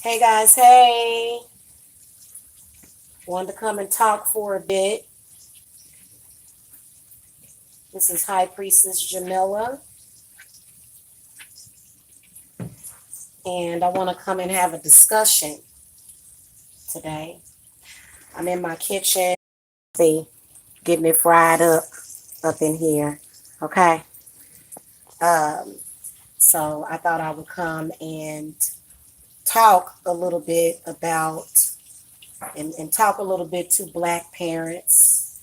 Hey guys, hey. Wanted to come and talk for a bit. This is High Priestess Jamila, and I want to come and have a discussion today. I'm in my kitchen, see, getting it fried up in here. Okay. Um, so I thought I would come and talk a little bit about and talk a little bit to Black parents.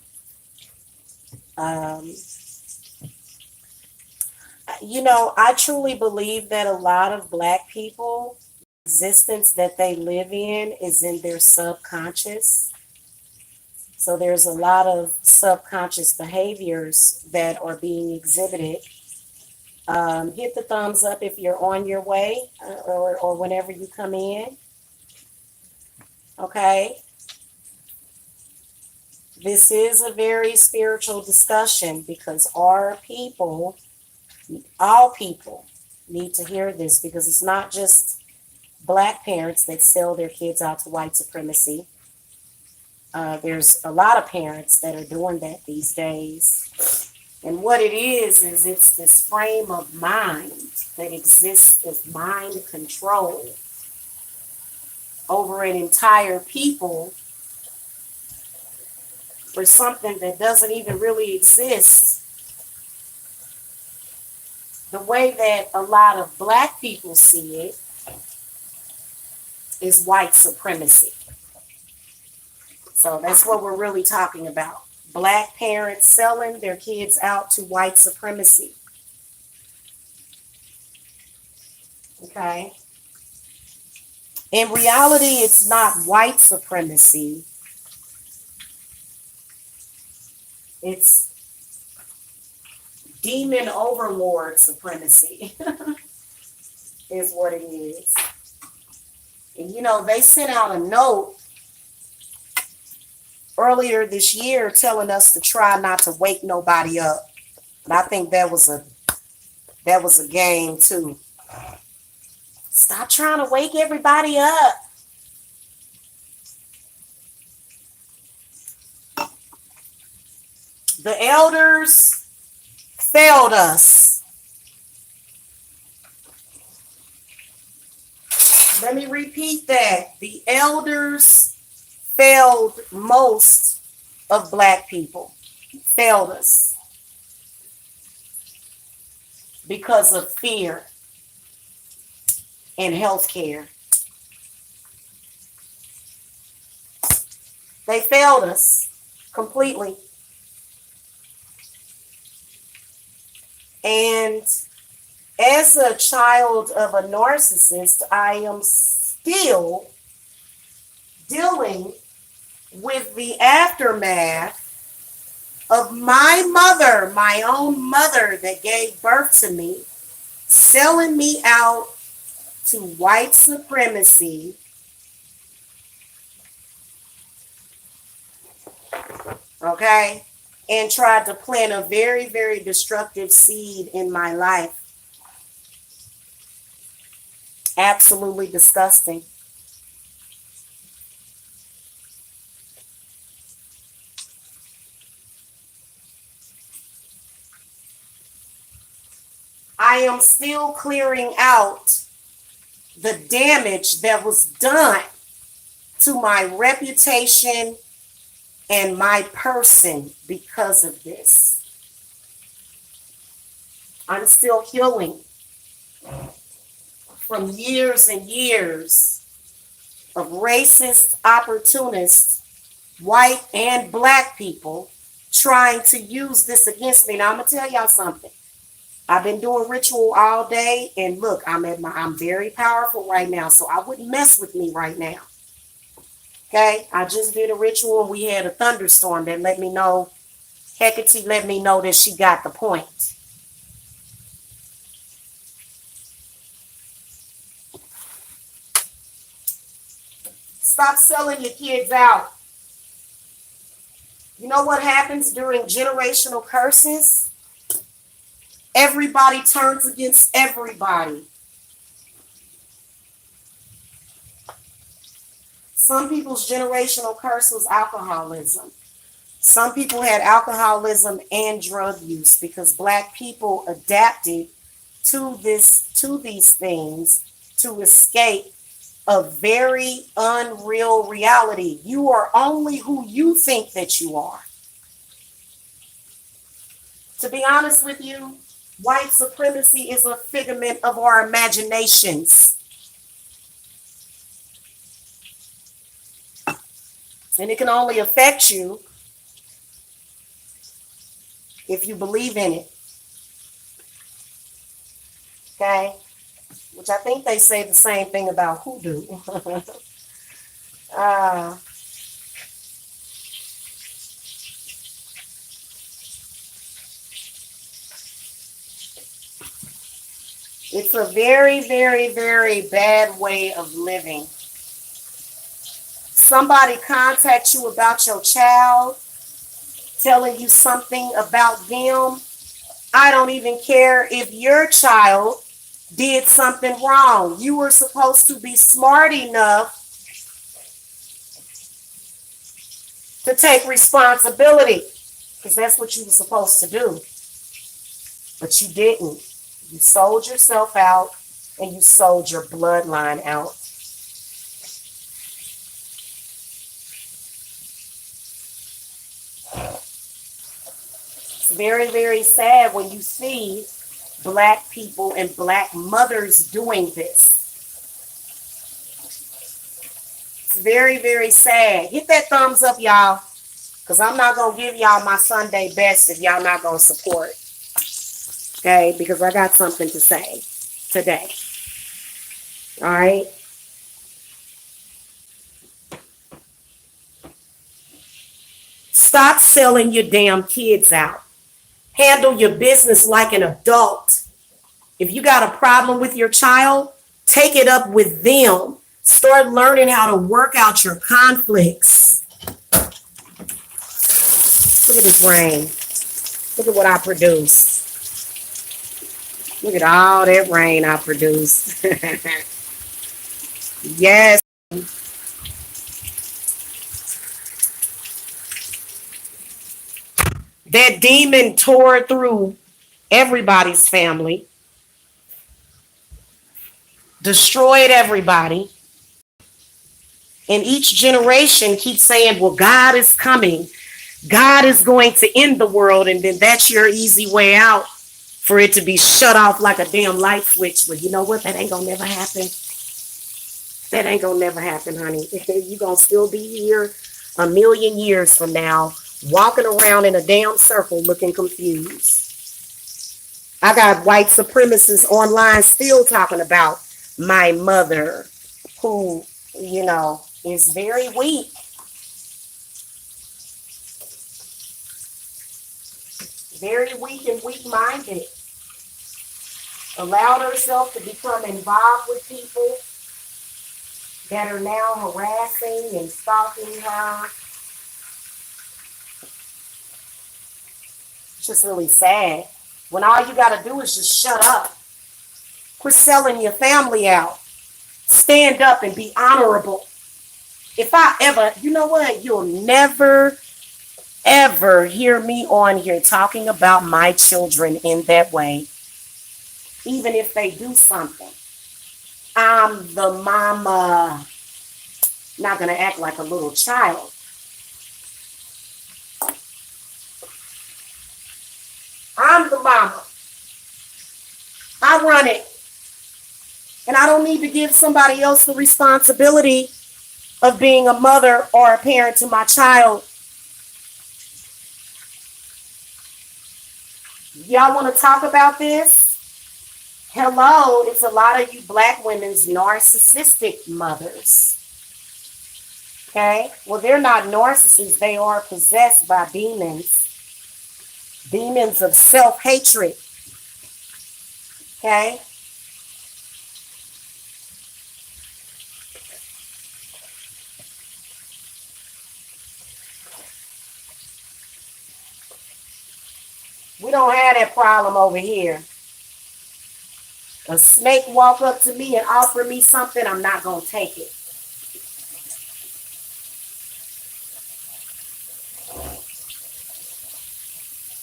Um, I truly believe that a lot of Black people, existence that they live in is in their subconscious. So there's a lot of subconscious behaviors that are being exhibited. Hit the thumbs up if you're on your way or whenever you come in. Okay. This is a very spiritual discussion because all people need to hear this because it's not just Black parents that sell their kids out to white supremacy. There's a lot of parents that are doing that these days. And what it is it's this frame of mind that exists as mind control over an entire people for something that doesn't even really exist. The way that a lot of Black people see it is white supremacy. So that's what we're really talking about. Black parents selling their kids out to white supremacy. Okay. In reality, it's not white supremacy. It's demon overlord supremacy is what it is. And they sent out a note earlier this year telling us to try not to wake nobody up. And I think that was a game too. Stop trying to wake everybody up. The elders failed us. Let me repeat that. The elders failed most of Black people. Failed us because of fear and healthcare. They failed us completely. And as a child of a narcissist, I am still dealing with the aftermath of my mother, my own mother that gave birth to me, selling me out to white supremacy. Okay? And tried to plant a very, very destructive seed in my life. Absolutely disgusting. I am still clearing out the damage that was done to my reputation and my person because of this. I'm still healing from years and years of racist opportunists, white and Black people, trying to use this against me. Now I'm gonna tell y'all something. I've been doing ritual all day, and look, I'm very powerful right now, so I wouldn't mess with me right now. Okay, I just did a ritual and we had a thunderstorm that let me know, Hecate let me know that she got the point. Stop selling your kids out. You know what happens during generational curses? Everybody turns against everybody. Some people's generational curse was alcoholism. Some people had alcoholism and drug use because Black people adapted to these things to escape a very unreal reality. You are only who you think that you are. To be honest with you, white supremacy is a figment of our imaginations. And it can only affect you if you believe in it. Okay? Which I think they say the same thing about hoodoo. It's a very, very, very bad way of living. Somebody contacts you about your child, telling you something about them. I don't even care if your child did something wrong. You were supposed to be smart enough to take responsibility, because that's what you were supposed to do. But you didn't. You sold yourself out and you sold your bloodline out. It's very, very sad when you see Black people and Black mothers doing this. It's very, very sad. Hit that thumbs up, y'all, because I'm not going to give y'all my Sunday best if y'all not going to support. Okay, because I got something to say today. All right. Stop selling your damn kids out. Handle your business like an adult. If you got a problem with your child, take it up with them. Start learning how to work out your conflicts. Look at this rain. Look at what I produce. Look at all that rain I produced. Yes. That demon tore through everybody's family, destroyed everybody. And each generation keeps saying, well, God is coming. God is going to end the world. And then that's your easy way out for it to be shut off like a damn light switch. But you know what? That ain't going to never happen. That ain't going to never happen, honey. You're going to still be here a million years from now, walking around in a damn circle looking confused. I got white supremacists online still talking about my mother, who, you know, is very weak. Very weak and weak-minded. Allowed herself to become involved with people that are now harassing and stalking her. It's just really sad. When all you got to do is just shut up. Quit selling your family out. Stand up and be honorable. If I ever, you know what? You'll never, ever hear me on here talking about my children in that way. Even if they do something. I'm the mama. Not going to act like a little child. I'm the mama. I run it. And I don't need to give somebody else the responsibility of being a mother or a parent to my child. Y'all want to talk about this? Hello, it's a lot of you Black women's narcissistic mothers. Okay? Well, they're not narcissists. They are possessed by demons. Demons of self-hatred. Okay? We don't have that problem over here. A snake walk up to me and offer me something, I'm not going to take it.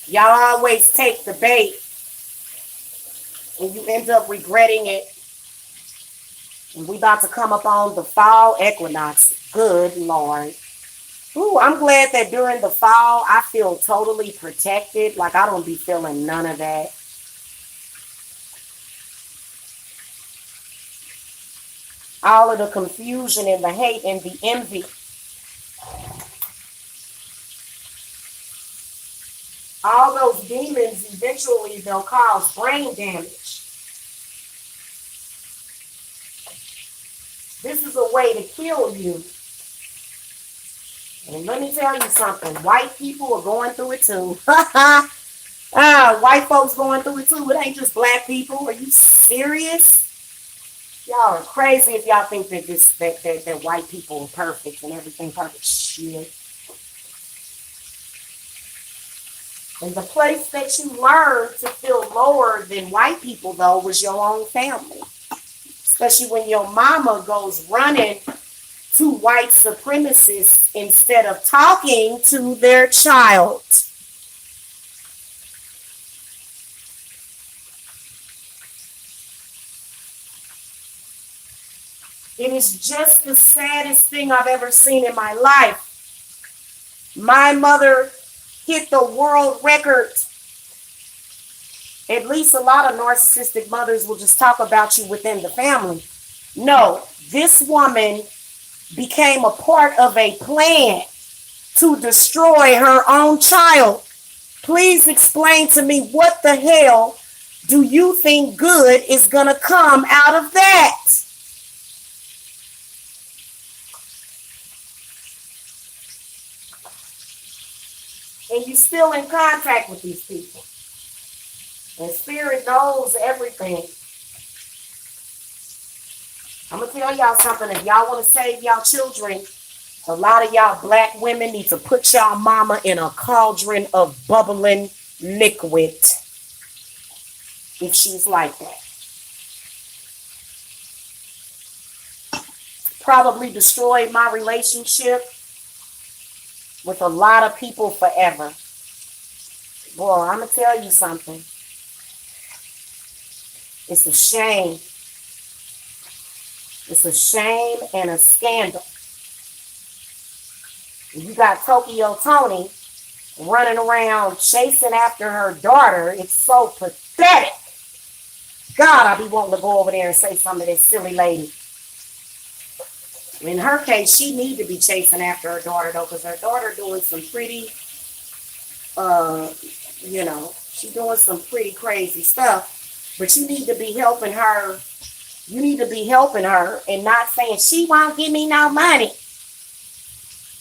Y'all always take the bait and you end up regretting it. And we about to come up on the fall equinox. Good Lord. Ooh, I'm glad that during the fall I feel totally protected. Like I don't be feeling none of that. All of the confusion and the hate and the envy. All those demons eventually they'll cause brain damage. This is a way to kill you. And let me tell you something. White people are going through it too. White folks going through it too. It ain't just black people. Are you serious? Y'all are crazy if y'all think that that white people are perfect and everything perfect. Shit. And the place that you learned to feel lower than white people though was your own family. Especially when your mama goes running to white supremacists instead of talking to their child. It is just the saddest thing I've ever seen in my life. My mother hit the world record. At least a lot of narcissistic mothers will just talk about you within the family. No, this woman became a part of a plan to destroy her own child. Please explain to me what the hell do you think good is going to come out of that? And you're still in contact with these people. And spirit knows everything. I'm going to tell y'all something. If y'all want to save y'all children, a lot of y'all black women need to put y'all mama in a cauldron of bubbling liquid. If she's like that. Probably destroyed my relationship with a lot of people forever. Boy, I'm going to tell you something. It's a shame. It's a shame and a scandal. You got Tokyo Tony running around chasing after her daughter. It's so pathetic. God, I be wanting to go over there and say something to this silly lady. In her case, she need to be chasing after her daughter, though, because her daughter doing some pretty, she doing some pretty crazy stuff. But you need to be helping her. You need to be helping her and not saying, she won't give me no money.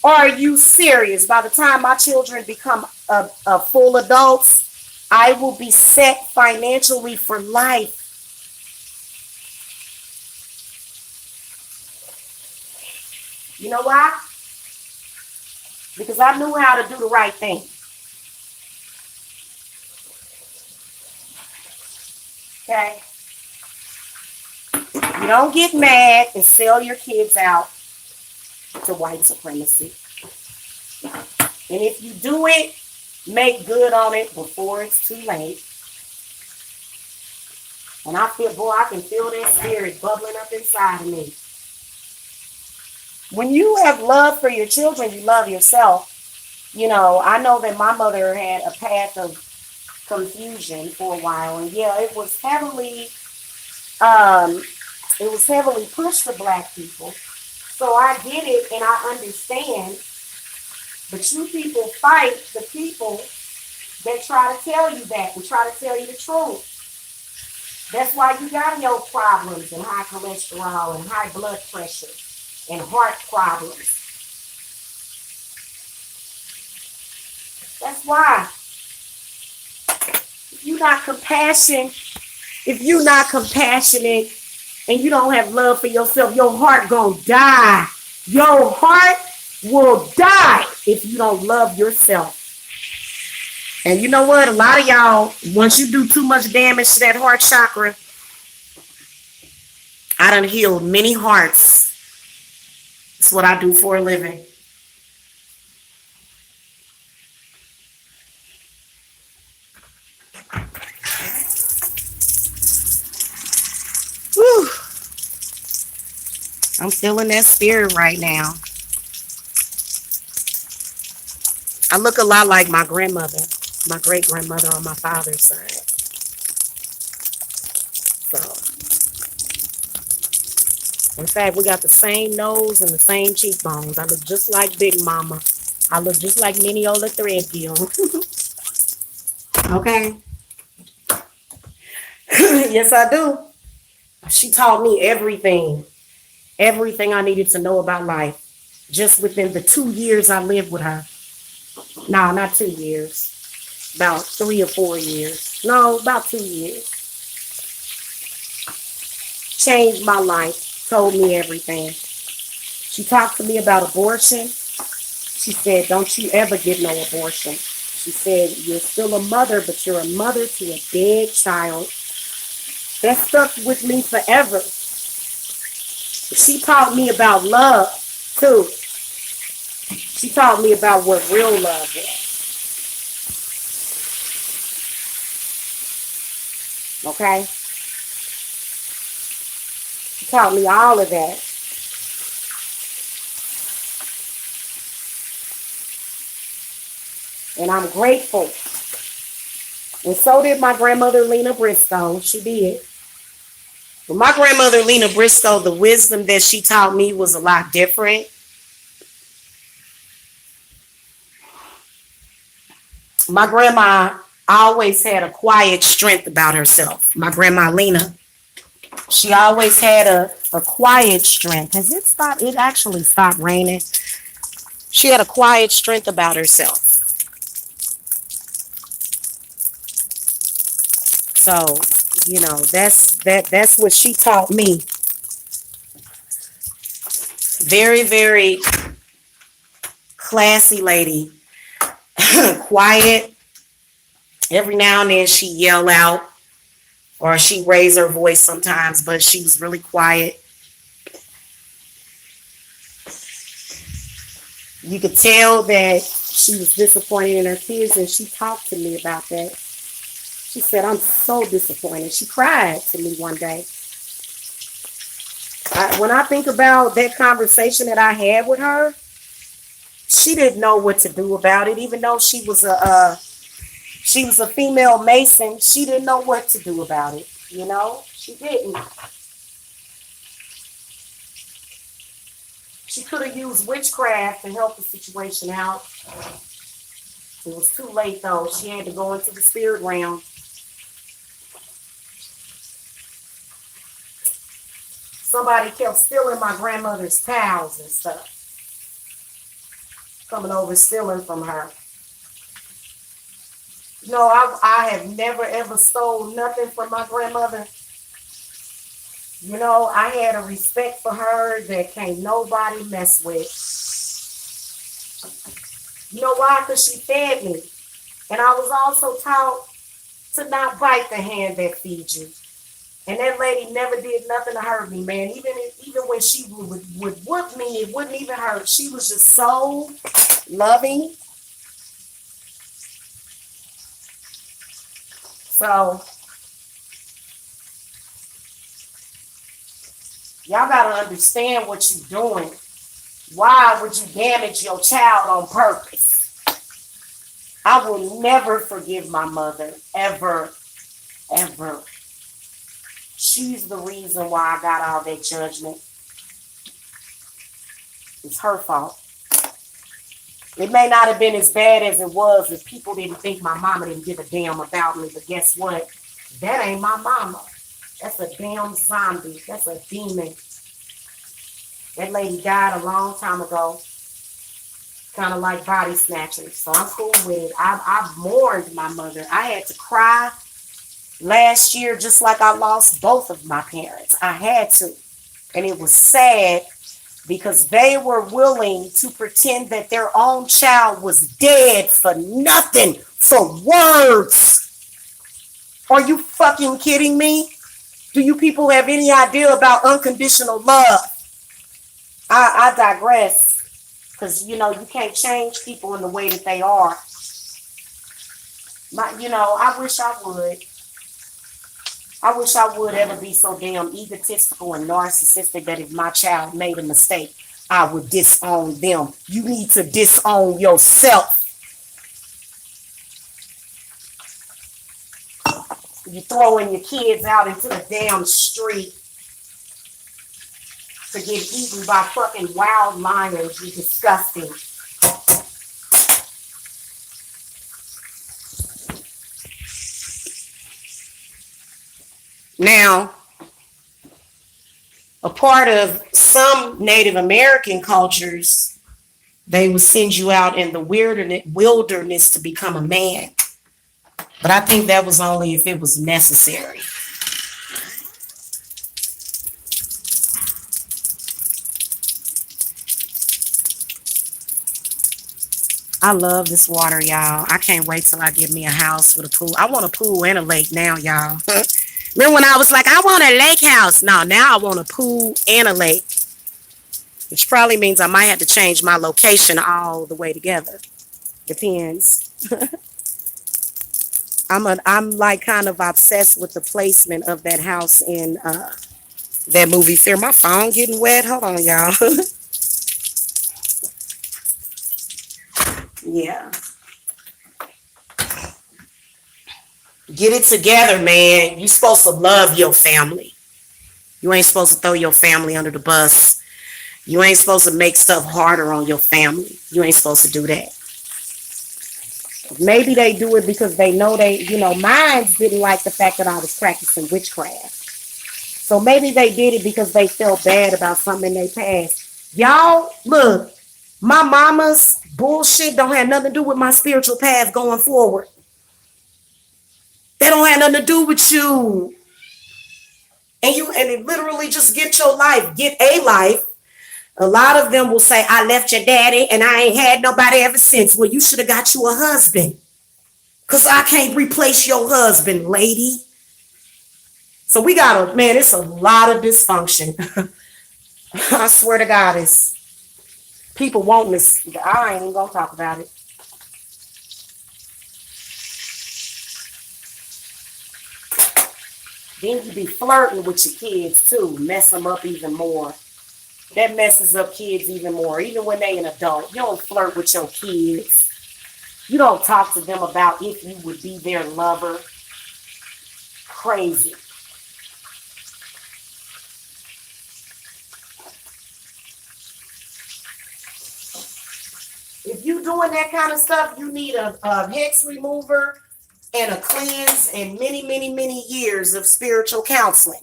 Are you serious? By the time my children become a full adults, I will be set financially for life. You know why? Because I knew how to do the right thing. Okay? You don't get mad and sell your kids out to white supremacy. And if you do it, make good on it before it's too late. And I can feel that spirit bubbling up inside of me. When you have love for your children, you love yourself. I know that my mother had a path of confusion for a while, and yeah, it was heavily pushed to black people. So I get it and I understand. But you people fight the people that try to tell you that and try to tell you the truth. That's why you got your problems and high cholesterol and high blood pressure and heart problems. That's why. If you're not compassionate and you don't have love for yourself, your heart gonna die. Your heart will die if you don't love yourself. And you know what? A lot of y'all, once you do too much damage to that heart chakra, I done healed many hearts. It's what I do for a living. Whew. I'm feeling that spirit right now. I look a lot like my grandmother, my great grandmother on my father's side. So, in fact, we got the same nose and the same cheekbones. I look just like Big Mama. I look just like Mineola Threadgill. Okay. Yes, I do. She taught me everything I needed to know about life just within the 2 years I lived with her. No, not 2 years. About 3 or 4 years. No, about 2 years. Changed my life. Told me everything. She talked to me about abortion. She said, don't you ever get no abortion. She said, you're still a mother, but you're a mother to a dead child. That stuck with me forever. She taught me about love, too. She taught me about what real love was. Okay? She taught me all of that. And I'm grateful. And so did my grandmother, Lena Briscoe. She did. But my grandmother, Lena Briscoe, the wisdom that she taught me was a lot different. My grandma always had a quiet strength about herself. My grandma, Lena, she always had a quiet strength. Has it stopped? It actually stopped raining. She had a quiet strength about herself. So, that's what she taught me. Very, very classy lady. Quiet. Every now and then she yell out or she raise her voice sometimes, but she was really quiet. You could tell that she was disappointed in her kids, and she talked to me about that. She said, I'm so disappointed. She cried to me one day. When I think about that conversation that I had with her, she didn't know what to do about it. Even though she was a female Mason, she didn't know what to do about it. She didn't. She could have used witchcraft to help the situation out. It was too late, though. She had to go into the spirit realm. Somebody kept stealing my grandmother's towels and stuff. Coming over stealing from her. I have never ever stole nothing from my grandmother. I had a respect for her that can't nobody mess with. You know why? Because she fed me. And I was also taught to not bite the hand that feeds you. And that lady never did nothing to hurt me, man. Even when she would whoop me, it wouldn't even hurt. She was just so loving. So, y'all got to understand what you're doing. Why would you damage your child on purpose? I will never forgive my mother, ever, ever. She's the reason why I got all that judgment. It's her fault. It may not have been as bad as it was if people didn't think my mama didn't give a damn about me, but guess what? That ain't my mama. That's a damn zombie. That's a demon. That lady died a long time ago. Kind of like body snatchers. So I'm cool with it. I mourned my mother. I had to cry last year just like I lost both of my parents. I had to. And it was sad because they were willing to pretend that their own child was dead for nothing, for words. Are you fucking kidding me? Do you people have any idea about unconditional love? I digress. Because, you can't change people in the way that they are. I wish I would. I wish I would ever be so damn egotistical and narcissistic that if my child made a mistake, I would disown them. You need to disown yourself. You throwing your kids out into the damn street to get eaten by fucking wild lions. You disgusting. Now, a part of some Native American cultures, they will send you out in the wilderness to become a man. But I think that was only if it was necessary. I love this water, y'all. I can't wait till I get me a house with a pool. I want a pool and a lake now, y'all. Remember when I was like, I want a lake house? No, now I want a pool and a lake. Which probably means I might have to change my location all the way together. Depends. I'm like kind of obsessed with the placement of that house in that movie Fear. My phone getting wet. Hold on, y'all. Yeah. Get it together, man. You supposed to love your family. You ain't supposed to throw your family under the bus. You ain't supposed to make stuff harder on your family. You ain't supposed to do that. Maybe they do it because they know mine didn't like the fact that I was practicing witchcraft. So maybe they did it because they felt bad about something in their past. Y'all, look, my mama's bullshit don't have nothing to do with my spiritual path going forward. They don't have nothing to do with you. And it literally just get your life, get a life. A lot of them will say, I left your daddy and I ain't had nobody ever since. Well, you should have got you a husband. Because I can't replace your husband, lady. So it's a lot of dysfunction. I swear to God, it's people want this. I ain't even going to talk about it. Then you be flirting with your kids too, mess them up even more. That messes up kids even more, even when they an adult. You don't flirt with your kids. You don't talk to them about if you would be their lover. Crazy. If you doing that kind of stuff, you need a hex remover and a cleanse and many, many, many years of spiritual counseling.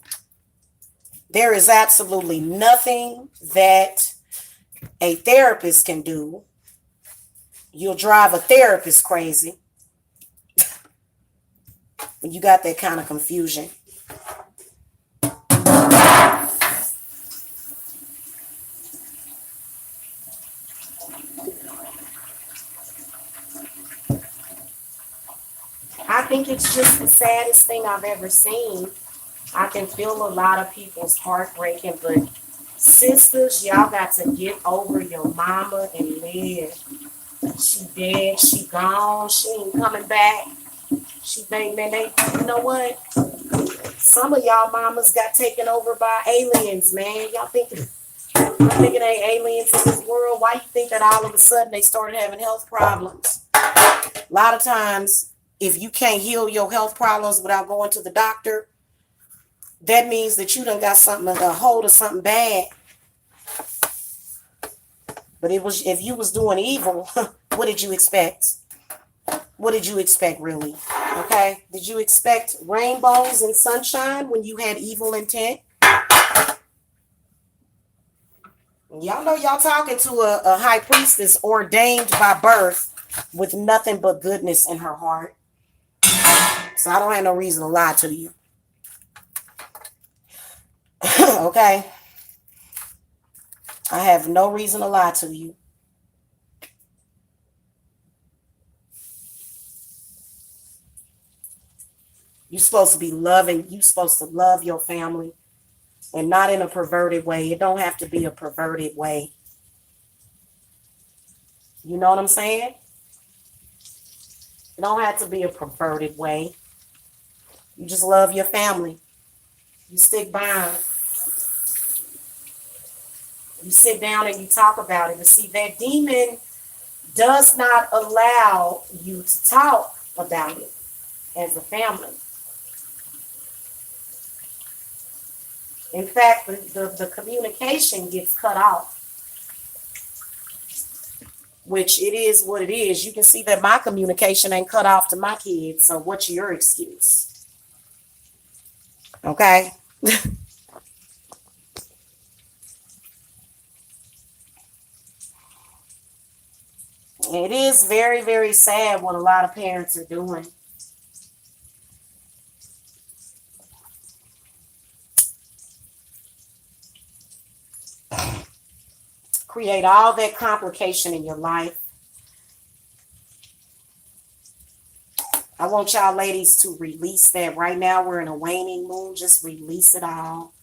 There is absolutely nothing that a therapist can do. You'll drive a therapist crazy when you got that kind of confusion. I think it's just the saddest thing I've ever seen. I can feel a lot of people's heart breaking, but sisters, y'all got to get over your mama and live. She dead, she gone, she ain't coming back. You know what? Some of y'all mamas got taken over by aliens, man. Y'all thinking ain't aliens in this world? Why you think that all of a sudden they started having health problems? A lot of times, if you can't heal your health problems without going to the doctor, that means that you done got a hold of something bad. But if you was doing evil, what did you expect? What did you expect, really? Okay? Did you expect rainbows and sunshine when you had evil intent? Y'all know y'all talking to a high priestess ordained by birth with nothing but goodness in her heart. So I don't have no reason to lie to you. Okay? I have no reason to lie to you. You're supposed to be loving. You're supposed to love your family and not in a perverted way. It don't have to be a perverted way. You know what I'm saying? It don't have to be a perverted way. You just love your family. You stick by them. You sit down and you talk about it. But see, that demon does not allow you to talk about it as a family. In fact, the communication gets cut off, which it is what it is. You can see that my communication ain't cut off to my kids, so what's your excuse? Okay? It is very, very sad what a lot of parents are doing. Create all that complication in your life. I want y'all ladies to release that. Right now we're in a waning moon. Just release it all.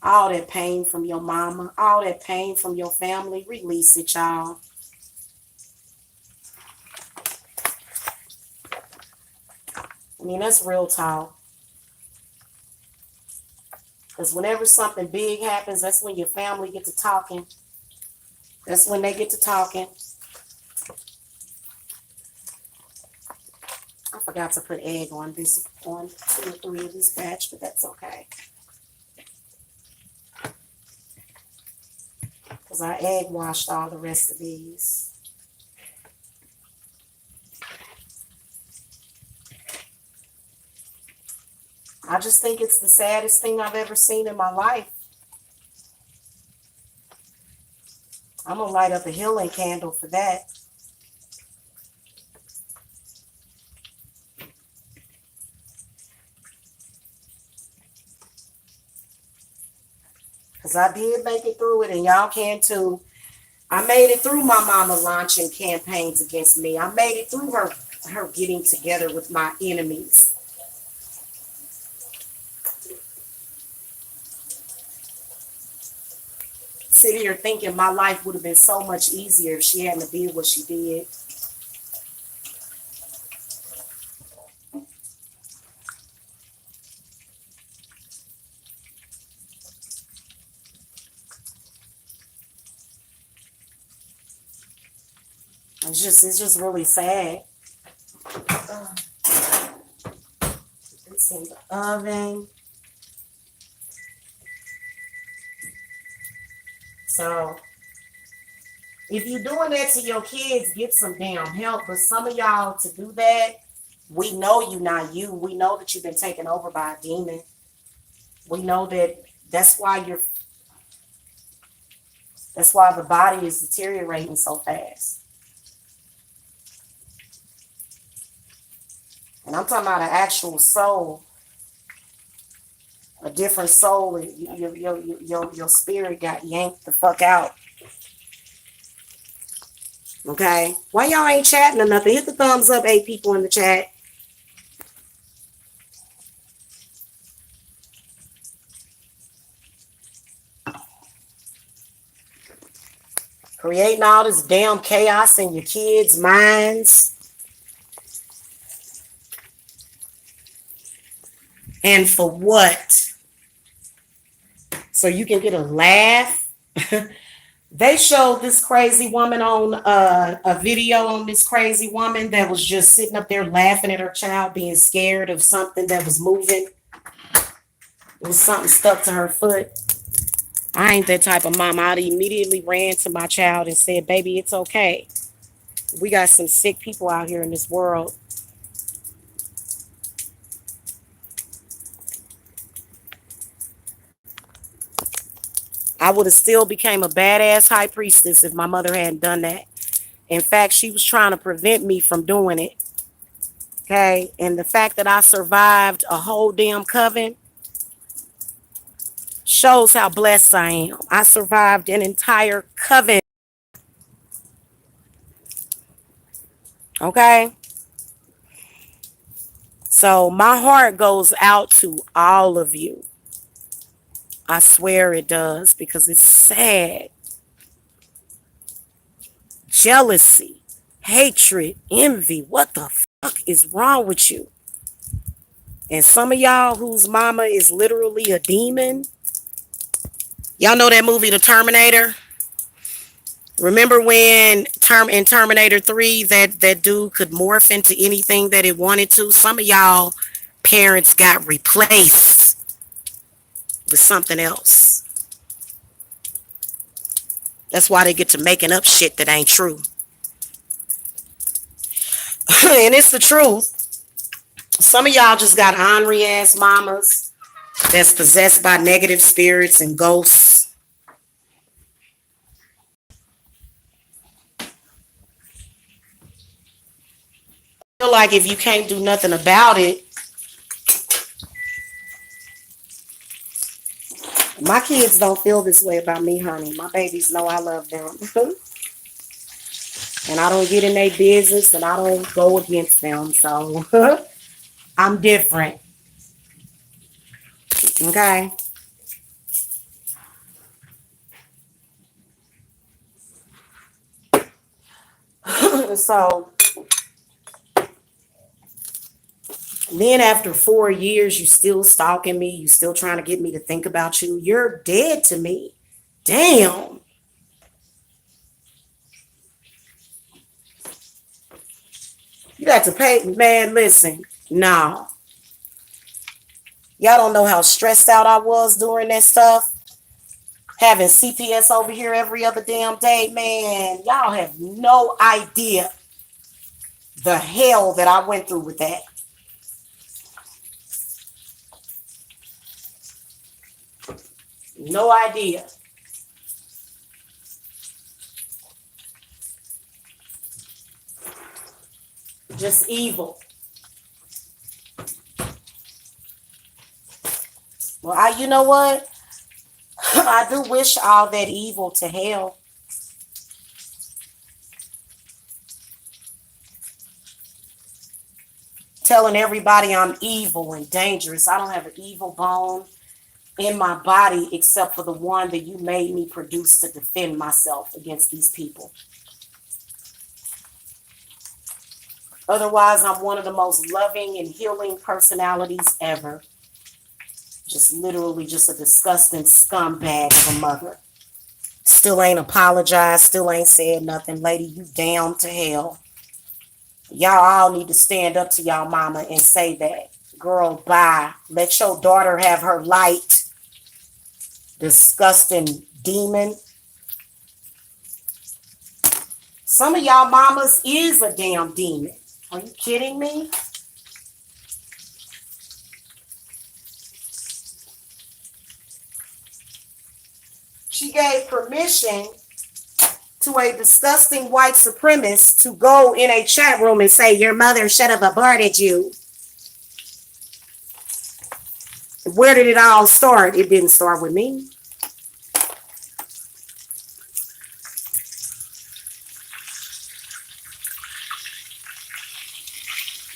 All that pain from your mama, all that pain from your family, release it, y'all. I mean, that's real talk. Because whenever something big happens, that's when your family get to talking. That's when they get to talking. I forgot to put egg on 2 or 3 of this batch, but that's okay. Because I egg washed all the rest of these. I just think it's the saddest thing I've ever seen in my life. I'm going to light up a healing candle for that. Because I did make it through it, and y'all can too. I made it through my mama launching campaigns against me. I made it through her getting together with my enemies. Sitting here thinking my life would have been so much easier if she hadn't did what she did. It's just really sad. It's in the oven. So if you're doing that to your kids, get some damn help. But some of y'all, to do that, we know you not you. We know that you've been taken over by a demon. We know that's why the body is deteriorating so fast. And I'm talking about an actual soul, a different soul. Your spirit got yanked the fuck out. Okay? Why y'all ain't chatting or nothing? Hit the thumbs up, 8 people in the chat. Creating all this damn chaos in your kids' minds. And for what? So you can get a laugh? They showed this crazy woman on a video on this crazy woman that was just sitting up there laughing at her child being scared of something that was moving. It was something stuck to her foot. I ain't that type of mom. I'd immediately ran to my child and said, baby, it's okay. We got some sick people out here in this world. I would have still became a badass high priestess if my mother hadn't done that. In fact, she was trying to prevent me from doing it. Okay? And the fact that I survived a whole damn coven shows how blessed I am. I survived an entire coven. Okay? So my heart goes out to all of you. I swear it does, because it's sad. Jealousy, hatred, envy. What the fuck is wrong with you? And some of y'all whose mama is literally a demon, y'all know that movie The Terminator? Remember when in Terminator 3 that dude could morph into anything that it wanted to? Some of y'all parents got replaced with something else. That's why they get to making up shit that ain't true. And it's the truth. Some of y'all just got ornery ass mamas that's possessed by negative spirits and ghosts. I feel like if you can't do nothing about it, my kids don't feel this way about me, honey. My babies know I love them. And I don't get in their business and I don't go against them. So I'm different. Okay. So then after 4 years, you still stalking me. You still trying to get me to think about you. You're dead to me. Damn. You got to pay. Man, listen. No. Y'all don't know how stressed out I was during that stuff. Having CPS over here every other damn day. Man, y'all have no idea the hell that I went through with that. No idea. Just evil. Well, you know what? I do wish all that evil to hell. Telling everybody I'm evil and dangerous. I don't have an evil bone in my body except for the one that you made me produce to defend myself against these people. Otherwise, I'm one of the most loving and healing personalities ever. Just literally just a disgusting scumbag of a mother. Still ain't apologized, still ain't said nothing. Lady, you damn to hell. Y'all all need to stand up to y'all mama and say that. Girl, bye. Let your daughter have her light. Disgusting demon. Some of y'all mamas is a damn demon. Are you kidding me? She gave permission to a disgusting white supremacist to go in a chat room and say, your mother should have aborted you. Where did it all start? It didn't start with me.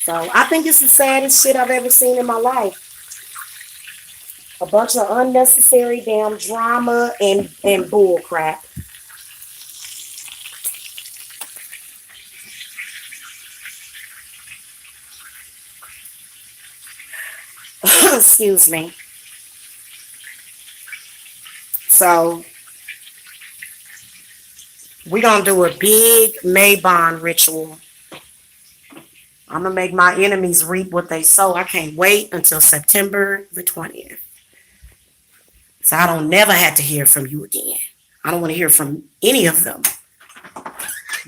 So I think it's the saddest shit I've ever seen in my life. A bunch of unnecessary damn drama and bull crap. Excuse me. So we're going to do a big Maybon ritual. I'm going to make my enemies reap what they sow. I can't wait until September the 20th. So I don't never have to hear from you again. I don't want to hear from any of them.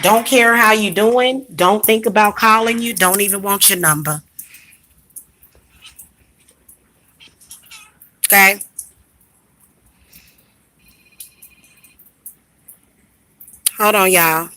Don't care how you doing. Don't think about calling you. Don't even want your number. Okay? Hold on, y'all.